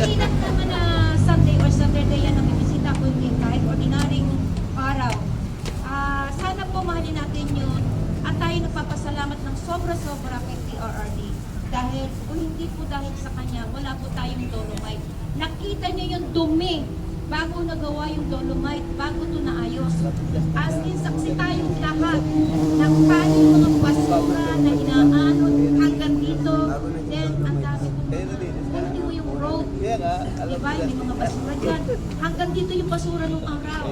Hindi lang naman na Sunday or Saturday yan namibisita, kundi kahit ordinaryong araw. Sana po mahalin natin yun at tayo nagpapasalamat ng sobra-sobra kay TRRD. Dahil kung hindi po dahil sa kanya, wala po tayong Dolomite. Nakita niyo yung dumi bago nagawa yung Dolomite, bago ito naayos. As in, saksi tayong lahat ng paano yung mga basura na inaanod hanggang dito. Then, ang dami po hindi mo yung road. Diba? May mga basura dyan. Hanggang dito yung basura nung araw.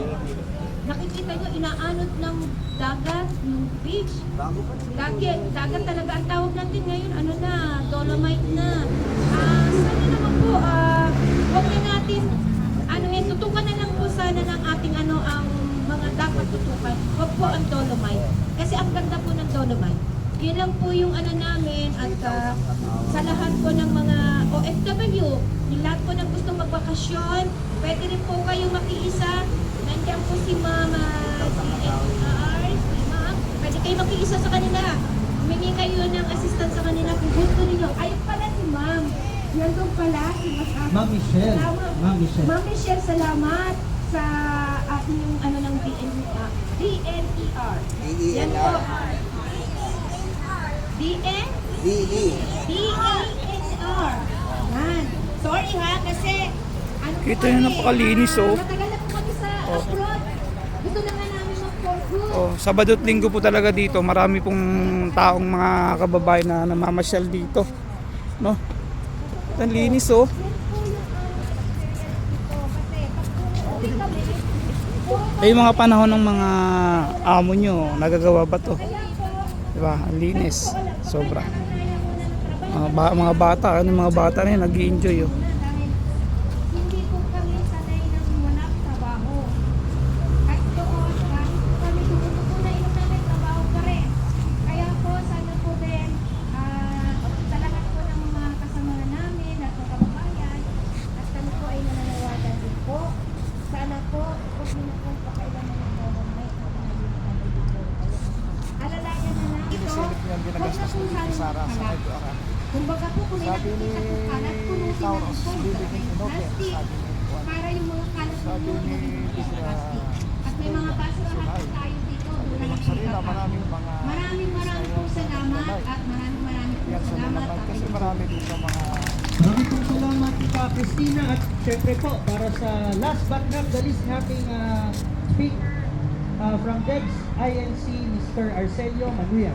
Nakikita nyo, inaanod ng dagat, yung beach. Dagat talaga ang tawag natin ngayon. Ano na, Dolomite na. Sana naman po, huwag na natin, tutukan na lang po sana ng ating ang mga dapat tutukan. Huwag po ang Dolomite. Kasi ang ganda po ng Dolomite. Yun lang po yung namin at sa lahat po ng mga OFW, yung lahat po ng gustong magbakasyon, pwede rin po kayo makiisa. Nandiyan po si Mama, si NR, si Ma'am. Pwede kayo makiisa sa kanila. Humingi kayo ng assistance sa kanila kung gusto ninyo. Ayun pala si Ma'am. Yan doon pala si Ma'am Michelle. Ma'am Michelle. Ma'am Michelle, salamat sa yung ng DNER. Yan po. DNER. Yan. Sorry ha, kasi Kita nyo napakalinis, oh. matagal na po kami sa abroad. Gusto na nga namin mag-for good. Oh, Sabado at Linggo po talaga dito. Marami pong taong mga kababayan na namamasyal dito. No? Ang linis, oh. Yung mga panahon ng mga amo nyo, nagagawa ba to? Diba? Ang linis. Sobra. Mga bata na yun, nag-i-enjoy, oh. Hindi po kami sanay ng wala trabaho. Kahit doon, kahit kami doon po na yung namin trabaho pa rin. Kaya po, sana po din, sa lahat po ng mga kasama namin at mga kababayan, at kami po ay nananawagan din po. Sana po, huwag niyo na pong pakailangan ng government at naging kami dito. Alalayan na lang ito, huwag na po sana kalat. Kumbaga po, kung may nakikita po kalat, punutin na po sa plastic para yung mga kalat po naging sa plastic. At may mga basurahan po tayo dito. Maraming po salamat at maraming po salamat. Kasi marami dito mga... Maraming pong salamat Tita Christina at syempre po para sa last but not the least nating speak from DEGS INC Mr. Arcelio Manuya.